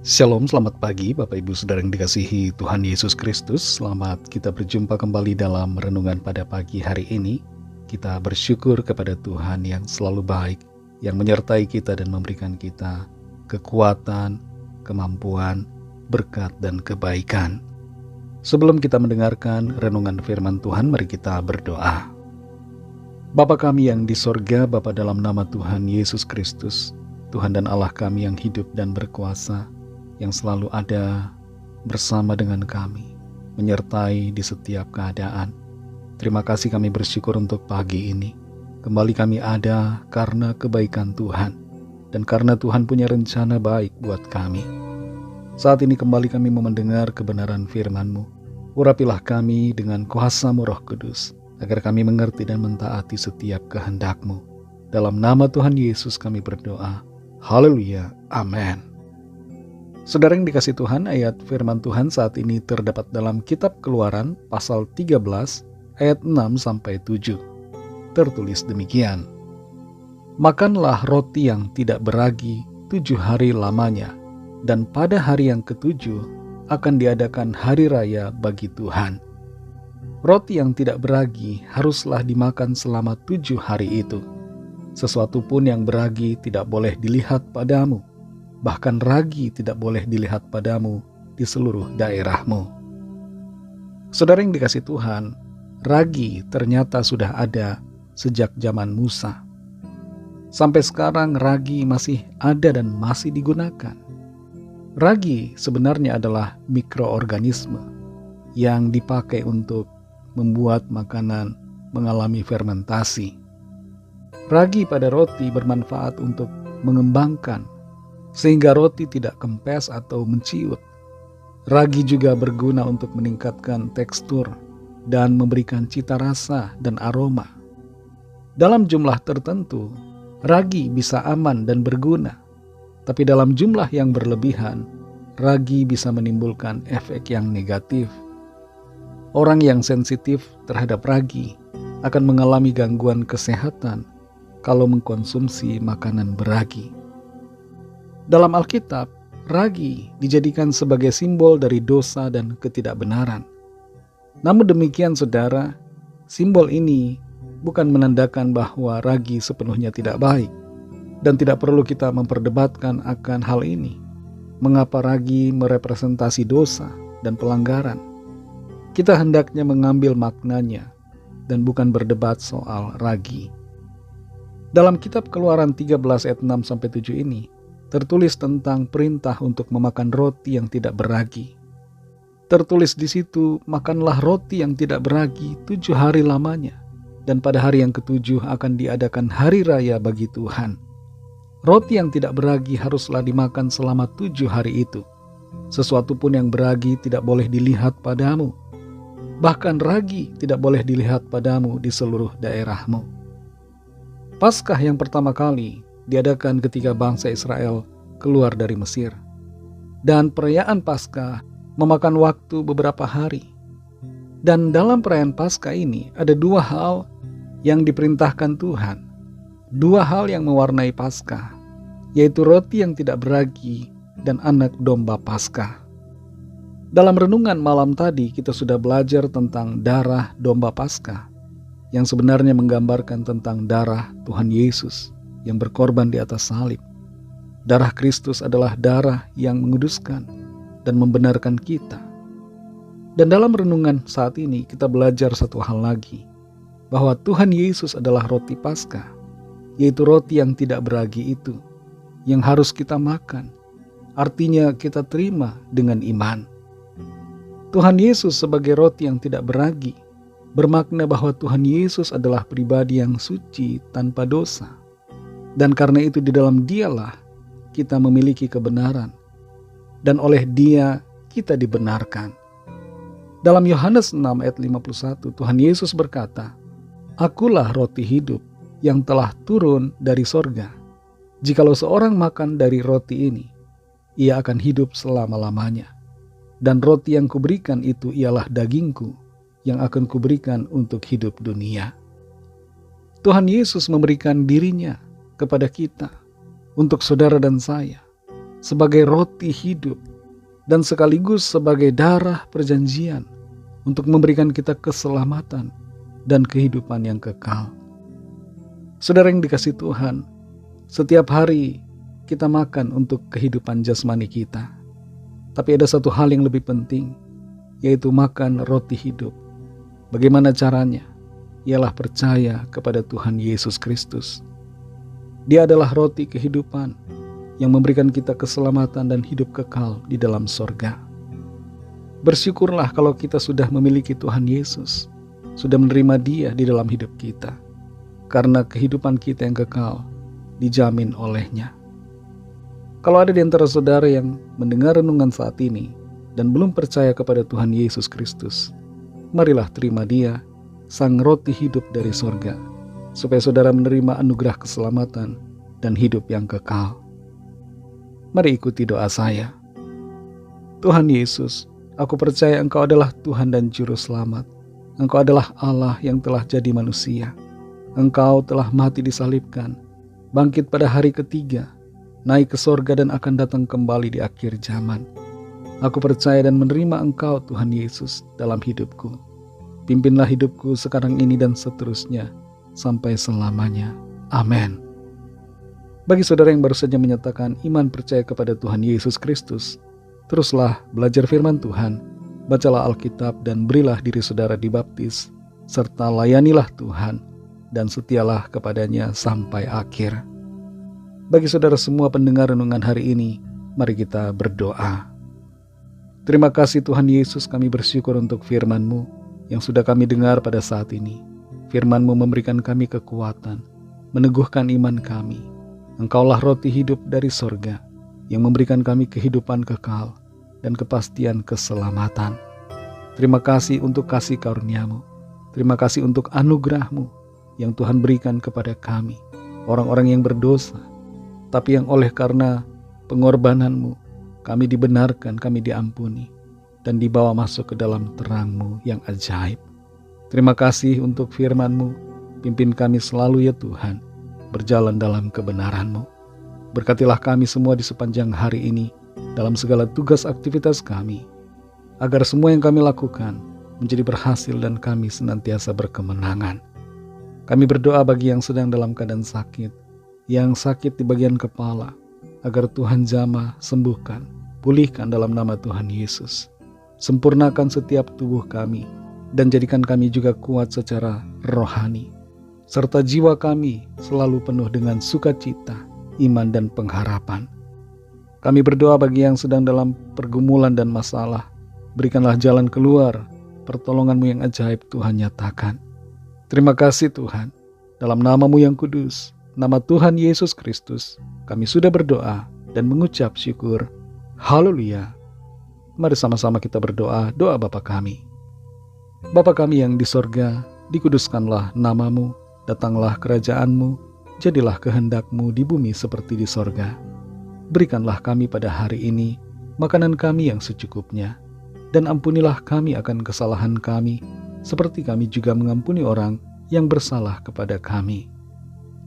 Shalom, selamat pagi Bapak Ibu Saudara yang dikasihi Tuhan Yesus Kristus. Selamat kita berjumpa kembali dalam renungan pada pagi hari ini. Kita bersyukur kepada Tuhan yang selalu baik, yang menyertai kita dan memberikan kita kekuatan, kemampuan, berkat, dan kebaikan. Sebelum kita mendengarkan renungan firman Tuhan, mari kita berdoa. Bapa kami yang di sorga, Bapa dalam nama Tuhan Yesus Kristus, Tuhan dan Allah kami yang hidup dan berkuasa, yang selalu ada bersama dengan kami, menyertai di setiap keadaan. Terima kasih, kami bersyukur untuk pagi ini. Kembali kami ada karena kebaikan Tuhan, dan karena Tuhan punya rencana baik buat kami. Saat ini kembali kami mau mendengar kebenaran firman-Mu. Urapilah kami dengan kuasa-Mu Roh Kudus, agar kami mengerti dan mentaati setiap kehendak-Mu. Dalam nama Tuhan Yesus kami berdoa. Haleluya. Amin. Saudara yang dikasih Tuhan, ayat firman Tuhan saat ini terdapat dalam kitab Keluaran pasal 13 ayat 6-7. Tertulis demikian. Makanlah roti yang tidak beragi 7 hari lamanya, dan pada hari yang ke-7 akan diadakan hari raya bagi Tuhan. Roti yang tidak beragi haruslah dimakan selama 7 hari itu. Sesuatu pun yang beragi tidak boleh dilihat padamu. Bahkan ragi tidak boleh dilihat padamu di seluruh daerahmu. Saudara yang dikasih Tuhan, ragi ternyata sudah ada sejak zaman Musa. Sampai sekarang ragi masih ada dan masih digunakan. Ragi sebenarnya adalah mikroorganisme yang dipakai untuk membuat makanan mengalami fermentasi. Ragi pada roti bermanfaat untuk mengembangkan sehingga roti tidak kempes atau menciut. Ragi juga berguna untuk meningkatkan tekstur dan memberikan cita rasa dan aroma. Dalam jumlah tertentu, ragi bisa aman dan berguna. Tapi dalam jumlah yang berlebihan, ragi bisa menimbulkan efek yang negatif. Orang yang sensitif terhadap ragi akan mengalami gangguan kesehatan kalau mengkonsumsi makanan beragi. Dalam Alkitab, ragi dijadikan sebagai simbol dari dosa dan ketidakbenaran. Namun demikian saudara, simbol ini bukan menandakan bahwa ragi sepenuhnya tidak baik, dan tidak perlu kita memperdebatkan akan hal ini. Mengapa ragi merepresentasi dosa dan pelanggaran? Kita hendaknya mengambil maknanya dan bukan berdebat soal ragi. Dalam kitab Keluaran 13 ayat 6-7 ini, tertulis tentang perintah untuk memakan roti yang tidak beragi. Tertulis di situ, makanlah roti yang tidak beragi 7 hari lamanya, dan pada hari yang ke-7 akan diadakan hari raya bagi Tuhan. Roti yang tidak beragi haruslah dimakan selama 7 hari itu. Sesuatu pun yang beragi tidak boleh dilihat padamu. Bahkan ragi tidak boleh dilihat padamu di seluruh daerahmu. Paskah yang pertama kali diadakan ketika bangsa Israel keluar dari Mesir. Dan perayaan Paskah memakan waktu beberapa hari. Dan dalam perayaan Paskah ini ada 2 hal yang diperintahkan Tuhan. 2 hal yang mewarnai Paskah, yaitu roti yang tidak beragi dan anak domba Paskah. Dalam renungan malam tadi kita sudah belajar tentang darah domba Paskah, yang sebenarnya menggambarkan tentang darah Tuhan Yesus yang berkorban di atas salib. Darah Kristus adalah darah yang menguduskan dan membenarkan kita. Dan dalam renungan saat ini kita belajar satu hal lagi, bahwa Tuhan Yesus adalah roti Paskah, yaitu roti yang tidak beragi itu, yang harus kita makan. Artinya kita terima dengan iman. Tuhan Yesus sebagai roti yang tidak beragi, bermakna bahwa Tuhan Yesus adalah pribadi yang suci tanpa dosa. Dan karena itu di dalam Dialah kita memiliki kebenaran, dan oleh Dia kita dibenarkan. Dalam Yohanes 6 ayat 51, Tuhan Yesus berkata, "Akulah roti hidup yang telah turun dari sorga. Jikalau seorang makan dari roti ini, ia akan hidup selama-lamanya. Dan roti yang kuberikan itu ialah dagingku yang akan kuberikan untuk hidup dunia." Tuhan Yesus memberikan dirinya kepada kita, untuk saudara dan saya, sebagai roti hidup, dan sekaligus sebagai darah perjanjian untuk memberikan kita keselamatan dan kehidupan yang kekal. Saudara yang dikasihi Tuhan, setiap hari kita makan untuk kehidupan jasmani kita. Tapi ada satu hal yang lebih penting, yaitu makan roti hidup. Bagaimana caranya? Ialah percaya kepada Tuhan Yesus Kristus. Dia adalah roti kehidupan yang memberikan kita keselamatan dan hidup kekal di dalam sorga. Bersyukurlah kalau kita sudah memiliki Tuhan Yesus, sudah menerima Dia di dalam hidup kita, karena kehidupan kita yang kekal dijamin olehnya. Kalau ada di antara saudara yang mendengar renungan saat ini dan belum percaya kepada Tuhan Yesus Kristus, marilah terima Dia, Sang Roti hidup dari sorga, supaya saudara menerima anugerah keselamatan dan hidup yang kekal. Mari ikuti doa saya. Tuhan Yesus, aku percaya Engkau adalah Tuhan dan Juru Selamat. Engkau adalah Allah yang telah jadi manusia. Engkau telah mati disalibkan, bangkit pada hari ketiga, naik ke sorga dan akan datang kembali di akhir zaman. Aku percaya dan menerima Engkau Tuhan Yesus dalam hidupku. Pimpinlah hidupku sekarang ini dan seterusnya sampai selamanya. Amin. Bagi saudara yang baru saja menyatakan iman percaya kepada Tuhan Yesus Kristus, teruslah belajar firman Tuhan, bacalah Alkitab dan berilah diri saudara dibaptis, serta layanilah Tuhan dan setialah kepadanya sampai akhir. Bagi saudara semua pendengar renungan hari ini, mari kita berdoa. Terima kasih Tuhan Yesus, kami bersyukur untuk firman-Mu yang sudah kami dengar pada saat ini. Firman-Mu memberikan kami kekuatan, meneguhkan iman kami. Engkaulah roti hidup dari sorga yang memberikan kami kehidupan kekal dan kepastian keselamatan. Terima kasih untuk kasih karunia-Mu. Terima kasih untuk anugerah-Mu yang Tuhan berikan kepada kami, orang-orang yang berdosa, tapi yang oleh karena pengorbanan-Mu, kami dibenarkan, kami diampuni, dan dibawa masuk ke dalam terang-Mu yang ajaib. Terima kasih untuk firman-Mu, pimpin kami selalu ya Tuhan, berjalan dalam kebenaran-Mu. Berkatilah kami semua di sepanjang hari ini, dalam segala tugas aktivitas kami, agar semua yang kami lakukan menjadi berhasil dan kami senantiasa berkemenangan. Kami berdoa bagi yang sedang dalam keadaan sakit, yang sakit di bagian kepala, agar Tuhan jamah, sembuhkan, pulihkan dalam nama Tuhan Yesus. Sempurnakan setiap tubuh kami, dan jadikan kami juga kuat secara rohani, serta jiwa kami selalu penuh dengan sukacita, iman dan pengharapan. Kami berdoa bagi yang sedang dalam pergumulan dan masalah, berikanlah jalan keluar, pertolongan-Mu yang ajaib Tuhan nyatakan. Terima kasih Tuhan, dalam nama-Mu yang kudus, nama Tuhan Yesus Kristus, kami sudah berdoa dan mengucap syukur. Haleluya. Mari sama-sama kita berdoa, doa Bapa kami. Bapa kami yang di sorga, dikuduskanlah nama-Mu, datanglah kerajaan-Mu, jadilah kehendak-Mu di bumi seperti di sorga. Berikanlah kami pada hari ini makanan kami yang secukupnya, dan ampunilah kami akan kesalahan kami, seperti kami juga mengampuni orang yang bersalah kepada kami.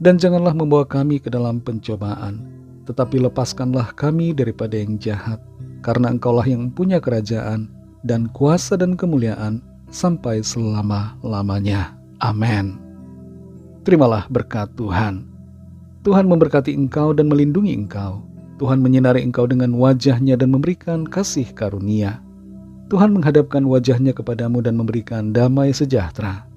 Dan janganlah membawa kami ke dalam pencobaan, tetapi lepaskanlah kami daripada yang jahat, karena Engkaulah yang punya kerajaan, dan kuasa dan kemuliaan, sampai selama-lamanya. Amin. Terimalah berkat Tuhan. Tuhan memberkati engkau dan melindungi engkau. Tuhan menyinari engkau dengan wajah-Nya dan memberikan kasih karunia. Tuhan menghadapkan wajah-Nya kepadamu dan memberikan damai sejahtera.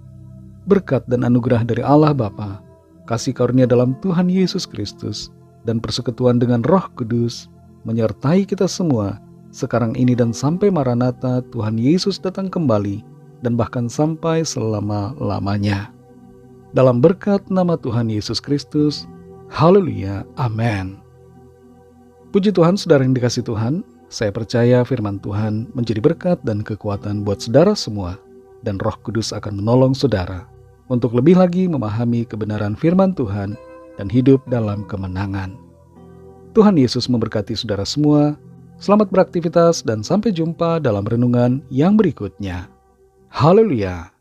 Berkat dan anugerah dari Allah Bapa, kasih karunia dalam Tuhan Yesus Kristus, dan persekutuan dengan Roh Kudus menyertai kita semua sekarang ini dan sampai Maranatha Tuhan Yesus datang kembali, dan bahkan sampai selama-lamanya. Dalam berkat nama Tuhan Yesus Kristus, haleluya, amin. Puji Tuhan, saudara yang dikasihi Tuhan, saya percaya firman Tuhan menjadi berkat dan kekuatan buat saudara semua, dan Roh Kudus akan menolong saudara untuk lebih lagi memahami kebenaran firman Tuhan dan hidup dalam kemenangan. Tuhan Yesus memberkati saudara semua. Selamat beraktivitas dan sampai jumpa dalam renungan yang berikutnya. Haleluya.